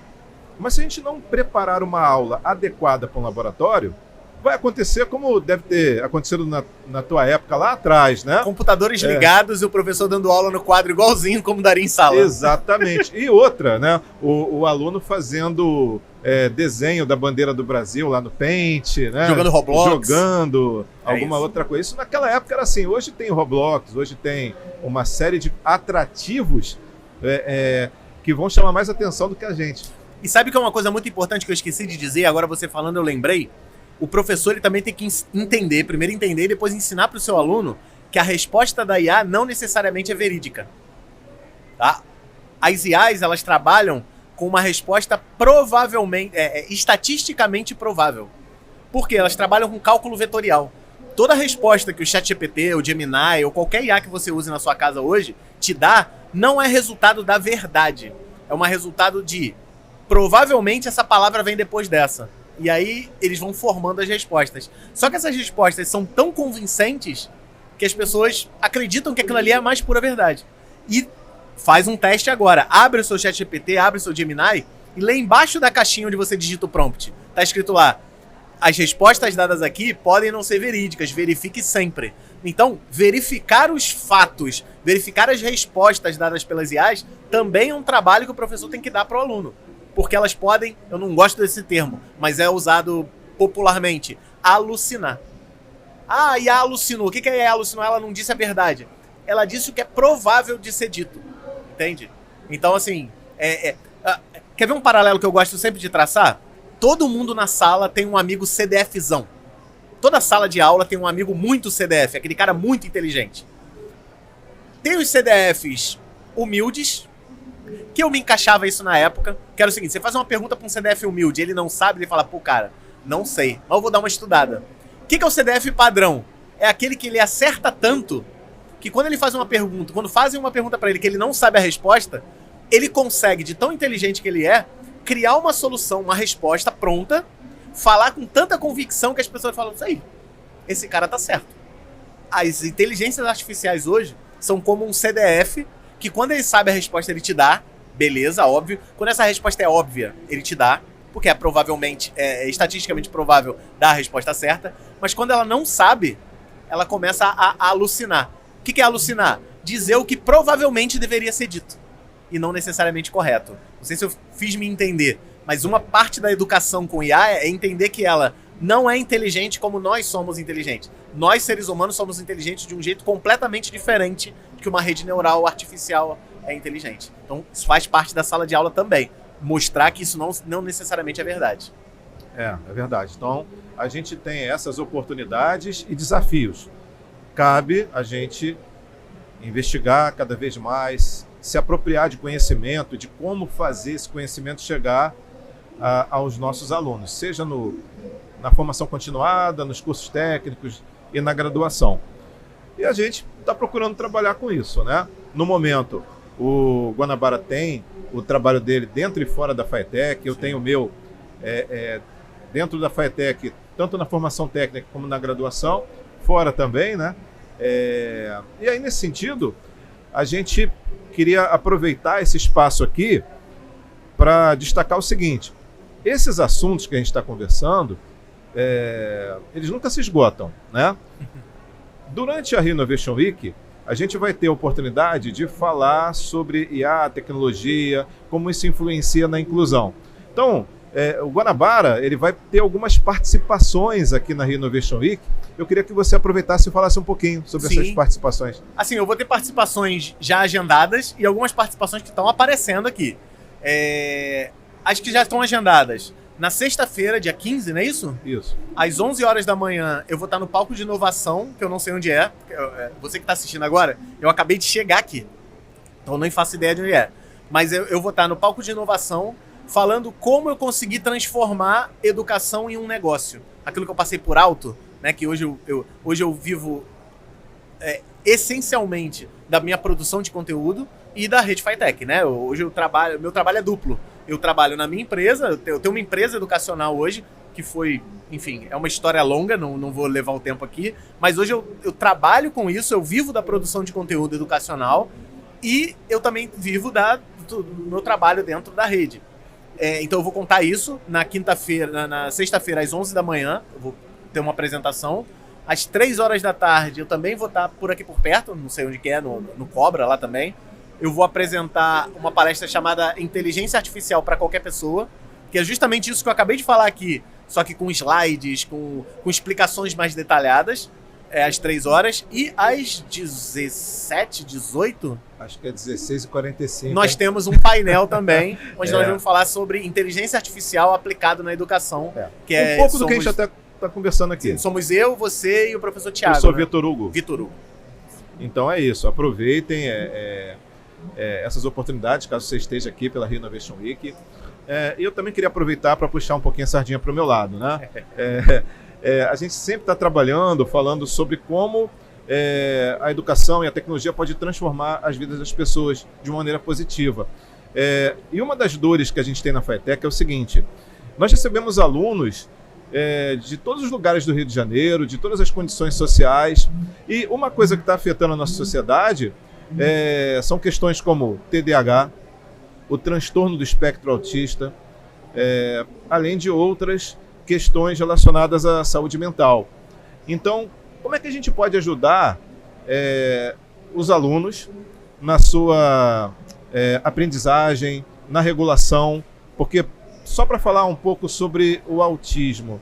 Mas se a gente não preparar uma aula adequada para um laboratório, vai acontecer como deve ter acontecido na tua época lá atrás, né? Computadores ligados e o professor dando aula no quadro igualzinho como daria em sala. Exatamente. E outra, né? O aluno fazendo desenho da bandeira do Brasil lá no Paint, né? Jogando Roblox. Jogando alguma isso. outra coisa. Isso naquela época era assim. Hoje tem Roblox, hoje tem uma série de atrativos que vão chamar mais atenção do que a gente. E sabe que é uma coisa muito importante que eu esqueci de dizer, agora você falando eu lembrei? O professor ele também tem que entender, primeiro entender e depois ensinar para o seu aluno que a resposta da IA não necessariamente é verídica. Tá? As IAs, elas trabalham com uma resposta provavelmente, estatisticamente provável. Por quê? Elas trabalham com cálculo vetorial. Toda resposta que o ChatGPT, o Gemini ou qualquer IA que você use na sua casa hoje te dá, não é resultado da verdade. É um resultado de, provavelmente essa palavra vem depois dessa. E aí eles vão formando as respostas. Só que essas respostas são tão convincentes que as pessoas acreditam que aquilo ali é a mais pura verdade. E faz um teste agora. Abre o seu ChatGPT, abre o seu Gemini e lá embaixo da caixinha onde você digita o prompt, tá escrito lá: as respostas dadas aqui podem não ser verídicas, verifique sempre. Então, verificar os fatos, verificar as respostas dadas pelas IAs também é um trabalho que o professor tem que dar para o aluno. Porque elas podem, eu não gosto desse termo, mas é usado popularmente, alucinar. Ah, IA alucinou. O que é IA alucinou? Ela não disse a verdade. Ela disse o que é provável de ser dito. Entende? Então, assim, quer ver um paralelo que eu gosto sempre de traçar? Todo mundo na sala tem um amigo CDFzão. Toda sala de aula tem um amigo muito CDF, aquele cara muito inteligente. Tem os CDFs humildes, que eu me encaixava isso na época, que era o seguinte: você faz uma pergunta para um CDF humilde, ele não sabe, ele fala, pô, cara, não sei, mas eu vou dar uma estudada. O que é o CDF padrão? É aquele que ele acerta tanto que quando ele faz uma pergunta, quando fazem uma pergunta para ele que ele não sabe a resposta, ele consegue, de tão inteligente que ele é, criar uma solução, uma resposta pronta, falar com tanta convicção que as pessoas falam, isso aí, esse cara tá certo. As inteligências artificiais hoje são como um CDF que quando ele sabe a resposta ele te dá, beleza, óbvio. Quando essa resposta é óbvia, ele te dá, porque provavelmente, estatisticamente provável dar a resposta certa. Mas quando ela não sabe, ela começa a alucinar. O que é alucinar? Dizer o que provavelmente deveria ser dito e não necessariamente correto. Não sei se eu fiz me entender, mas uma parte da educação com IA é entender que ela não é inteligente como nós somos inteligentes. Nós, seres humanos, somos inteligentes de um jeito completamente diferente que uma rede neural artificial é inteligente. Então, isso faz parte da sala de aula também. Mostrar que isso não necessariamente é verdade. É verdade. Então, a gente tem essas oportunidades e desafios. Cabe a gente investigar cada vez mais, se apropriar de conhecimento, de como fazer esse conhecimento chegar aos nossos alunos, seja na formação continuada, nos cursos técnicos e na graduação. E a gente está procurando trabalhar com isso, né? No momento, o Guanabara tem o trabalho dele dentro e fora da FATEC, eu tenho o meu dentro da FATEC, tanto na formação técnica como na graduação, fora também, né? E aí, nesse sentido, a gente queria aproveitar esse espaço aqui para destacar o seguinte: esses assuntos que a gente está conversando, eles nunca se esgotam, né? Durante a Renovation Week, a gente vai ter a oportunidade de falar sobre IA, tecnologia, como isso influencia na inclusão. Então, o Guanabara ele vai ter algumas participações aqui na Renovation Week. Eu queria que você aproveitasse e falasse um pouquinho sobre essas participações. Assim, eu vou ter participações já agendadas e algumas participações que estão aparecendo aqui. As que já estão agendadas. Na sexta-feira, dia 15, não é isso? Isso. Às 11 horas da manhã, eu vou estar no palco de inovação, que eu não sei onde é. Você que está assistindo agora, eu acabei de chegar aqui. Então não faço ideia de onde é. Mas eu vou estar no palco de inovação, falando como eu consegui transformar educação em um negócio. Aquilo que eu passei por alto, né, que hoje eu vivo essencialmente da minha produção de conteúdo e da Rede FATEC, né? Hoje meu trabalho é duplo. Eu trabalho na minha empresa, eu tenho uma empresa educacional hoje, que foi, enfim, é uma história longa, não vou levar o tempo aqui, mas hoje eu trabalho com isso, eu vivo da produção de conteúdo educacional E eu também vivo do meu trabalho dentro da rede. Então eu vou contar isso na quinta-feira, na sexta-feira, às 11 da manhã. Eu vou ter uma apresentação. Às 3 horas da tarde eu também vou estar por aqui por perto, não sei onde que é, no Cobra lá também. Eu vou apresentar uma palestra chamada Inteligência Artificial para Qualquer Pessoa, que é justamente isso que eu acabei de falar aqui, só que com slides, com explicações mais detalhadas, às 3 horas. E às 17, 18... Acho que é 16h45. Nós temos um painel também, onde nós vamos falar sobre inteligência artificial aplicada na educação. Que um pouco do que a gente até está conversando aqui. Sim, somos eu, você e o professor Thiago. Eu sou Vitor Hugo. Vitor Hugo. Então é isso, aproveitem essas oportunidades, caso você esteja aqui pela Rio Innovation Week. E eu também queria aproveitar para puxar um pouquinho a sardinha para o meu lado, né? A gente sempre está trabalhando, falando sobre como a educação e a tecnologia pode transformar as vidas das pessoas de uma maneira positiva. E uma das dores que a gente tem na FATEC é o seguinte: nós recebemos alunos de todos os lugares do Rio de Janeiro, de todas as condições sociais, e uma coisa que está afetando a nossa sociedade são questões como TDAH, o transtorno do espectro autista, além de outras questões relacionadas à saúde mental. Então, como é que a gente pode ajudar os alunos na sua aprendizagem, na regulação? Porque, só para falar um pouco sobre o autismo,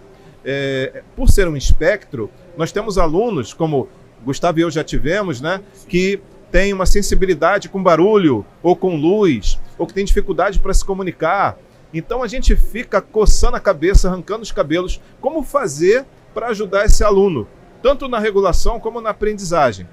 por ser um espectro, nós temos alunos, como Gustavo e eu já tivemos, né, que tem uma sensibilidade com barulho ou com luz, ou que tem dificuldade para se comunicar. Então a gente fica coçando a cabeça, arrancando os cabelos, como fazer para ajudar esse aluno, tanto na regulação como na aprendizagem.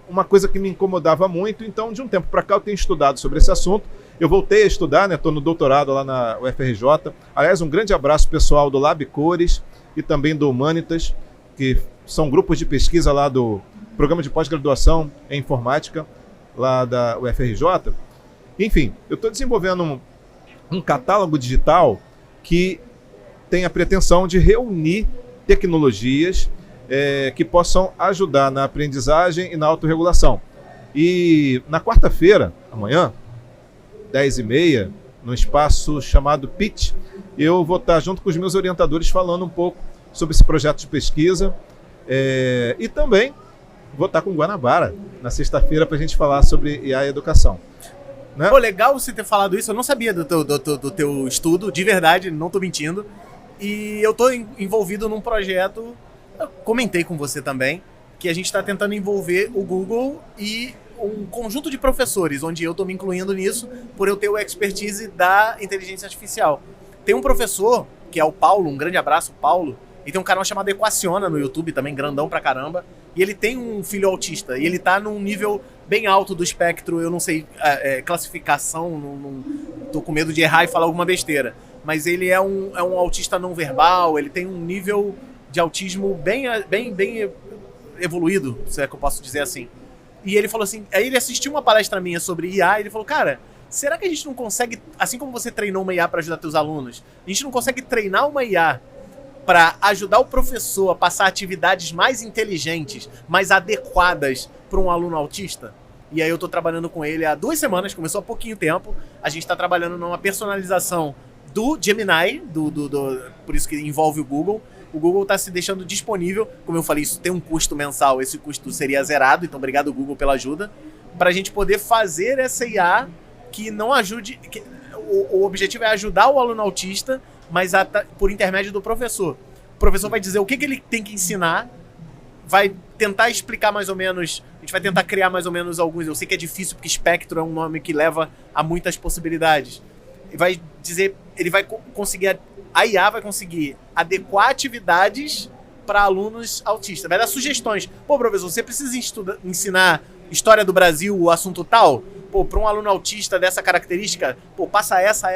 Uma coisa que me incomodava muito, então de um tempo para cá eu tenho estudado sobre esse assunto. Eu voltei a estudar, estou no doutorado lá na UFRJ. Aliás, um grande abraço pessoal do Lab Cores e também do Humanitas, que são grupos de pesquisa lá do Programa de Pós-Graduação em Informática, lá da UFRJ. Enfim, eu estou desenvolvendo um catálogo digital que tem a pretensão de reunir tecnologias que possam ajudar na aprendizagem e na autorregulação. E na quarta-feira, amanhã, 10h30, no espaço chamado Pitch, eu vou estar junto com os meus orientadores falando um pouco sobre esse projeto de pesquisa, e também vou estar com o Guanabara na sexta-feira para a gente falar sobre IA e educação. Né? Pô, legal você ter falado isso, eu não sabia do teu estudo, de verdade, não tô mentindo. E eu tô envolvido num projeto, eu comentei com você também, que a gente está tentando envolver o Google e um conjunto de professores, onde eu tô me incluindo nisso, por eu ter o expertise da inteligência artificial. Tem um professor, que é o Paulo, um grande abraço, Paulo, e tem um canal chamado Equaciona no YouTube, também grandão pra caramba, e ele tem um filho autista, e ele tá num nível bem alto do espectro, eu não sei classificação, não tô com medo de errar e falar alguma besteira, mas ele é um autista não verbal, ele tem um nível de autismo bem evoluído, se é que eu posso dizer assim. E ele falou assim, aí ele assistiu uma palestra minha sobre IA, e ele falou, cara, será que a gente não consegue, assim como você treinou uma IA para ajudar teus alunos, a gente não consegue treinar uma IA para ajudar o professor a passar atividades mais inteligentes, mais adequadas para um aluno autista? E aí eu tô trabalhando com ele há 2 semanas, começou há pouquinho tempo. A gente tá trabalhando numa personalização do Gemini, por isso que envolve o Google. O Google tá se deixando disponível, como eu falei, isso tem um custo mensal, esse custo seria zerado, então obrigado Google pela ajuda, pra gente poder fazer essa IA que não ajude... O objetivo é ajudar o aluno autista, mas por intermédio do professor. O professor vai dizer o que ele tem que ensinar, vai tentar explicar mais ou menos, a gente vai tentar criar mais ou menos alguns, eu sei que é difícil porque espectro é um nome que leva a muitas possibilidades. Ele vai dizer, a IA vai conseguir adequar atividades para alunos autistas, vai dar sugestões. Pô, professor, você precisa ensinar história do Brasil, o assunto tal? Pô, para um aluno autista dessa característica, pô, passa essa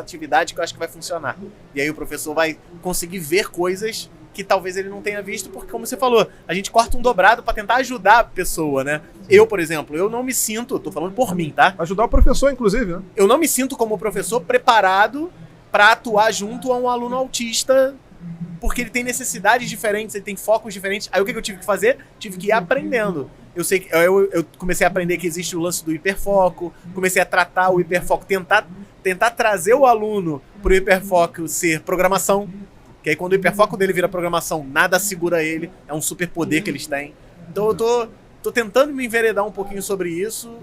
atividade que eu acho que vai funcionar. E aí o professor vai conseguir ver coisas que talvez ele não tenha visto, porque, como você falou, a gente corta um dobrado para tentar ajudar a pessoa, né? Eu, por exemplo, eu não me sinto, tô falando por mim, tá? Ajudar o professor, inclusive, né? Eu não me sinto como professor preparado para atuar junto a um aluno autista, porque ele tem necessidades diferentes, ele tem focos diferentes. Aí o que eu tive que fazer? Tive que ir aprendendo. Eu sei que eu comecei a aprender que existe o lance do hiperfoco, comecei a tratar o hiperfoco, tentar trazer o aluno para o hiperfoco ser programação, que aí quando o hiperfoco dele vira programação, nada segura ele, é um superpoder que eles têm. Então eu tô tentando me enveredar um pouquinho sobre isso,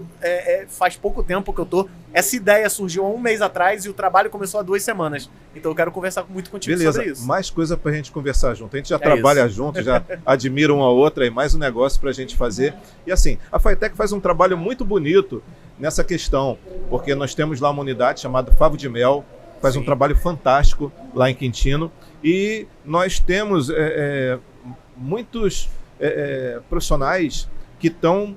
faz pouco tempo que eu tô. Essa ideia surgiu há 1 mês atrás e o trabalho começou há 2 semanas. Então eu quero conversar muito contigo sobre isso. Mais coisa pra gente conversar junto. A gente já trabalha junto, já admira uma a outra, e mais um negócio pra gente fazer. E assim, a Faetec faz um trabalho muito bonito nessa questão, porque nós temos lá uma unidade chamada Favo de Mel, faz um trabalho fantástico lá em Quintino, e nós temos muitos profissionais que estão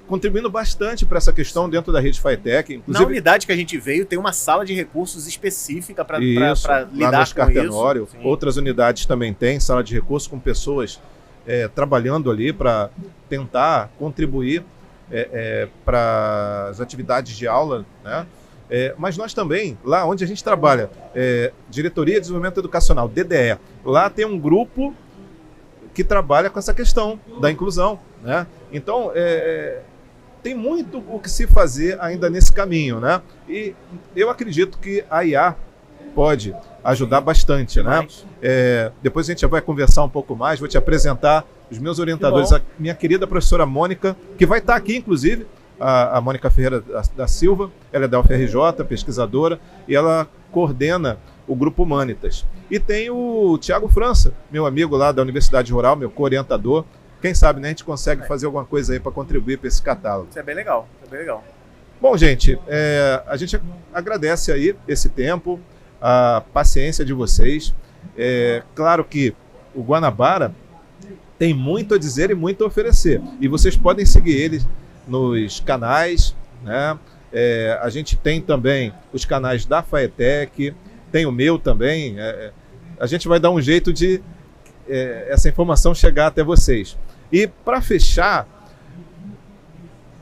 contribuindo bastante para essa questão dentro da rede Faetec. Inclusive, na unidade que a gente veio, tem uma sala de recursos específica para lidar lá no Cartenório. Outras unidades também têm sala de recursos com pessoas trabalhando ali para tentar contribuir para as atividades de aula, né? Mas nós também, lá onde a gente trabalha, Diretoria de Desenvolvimento Educacional, DDE, lá tem um grupo que trabalha com essa questão da inclusão, né? Então, tem muito o que se fazer ainda nesse caminho, né? E eu acredito que a IA pode ajudar bastante, né? Depois a gente já vai conversar um pouco mais, vou te apresentar os meus orientadores, a minha querida professora Mônica, que vai estar aqui, inclusive, a Mônica Ferreira da Silva, ela é da UFRJ, pesquisadora, e ela coordena o Grupo Humanitas. E tem o Tiago França, meu amigo lá da Universidade Rural, meu co-orientador. Quem sabe, né, a gente consegue fazer alguma coisa aí para contribuir para esse catálogo. Isso é bem legal, é bem legal. Bom, gente, a gente agradece aí esse tempo, a paciência de vocês. Claro que o Guanabara tem muito a dizer e muito a oferecer. E vocês podem seguir ele nos canais, né? A gente tem também os canais da Faetec, tem o meu também. A gente vai dar um jeito de essa informação chegar até vocês. E para fechar,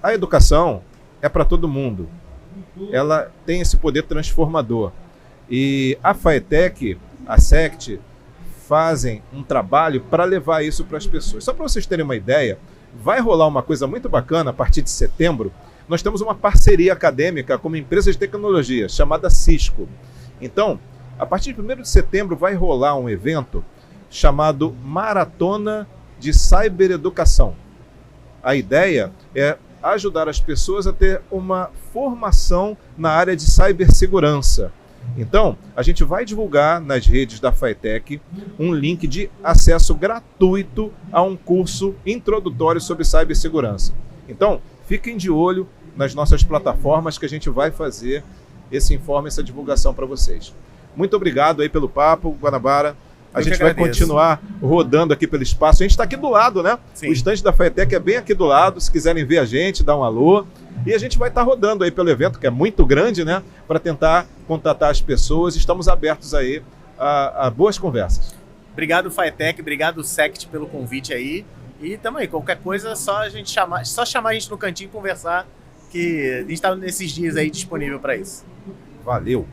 a educação é para todo mundo. Ela tem esse poder transformador. E a Faetec, a SECT, fazem um trabalho para levar isso para as pessoas. Só para vocês terem uma ideia, vai rolar uma coisa muito bacana a partir de setembro. Nós temos uma parceria acadêmica com uma empresa de tecnologia chamada Cisco. Então, a partir de 1º de setembro vai rolar um evento chamado Maratona de Cybereducação. A ideia é ajudar as pessoas a ter uma formação na área de cibersegurança. Então, a gente vai divulgar nas redes da Faetec um link de acesso gratuito a um curso introdutório sobre cibersegurança. Então, fiquem de olho nas nossas plataformas que a gente vai fazer esse informe, essa divulgação para vocês. Muito obrigado aí pelo papo, Guanabara. A gente vai continuar rodando aqui pelo espaço. A gente está aqui do lado, né? Sim. O estande da Faetec é bem aqui do lado. Se quiserem ver a gente, dá um alô. E a gente vai estar rodando aí pelo evento, que é muito grande, né? Para tentar contatar as pessoas. Estamos abertos aí a boas conversas. Obrigado, Faetec. Obrigado, SECT, pelo convite aí. E também, qualquer coisa, só chamar a gente no cantinho e conversar, que a gente está nesses dias aí disponível para isso. Valeu!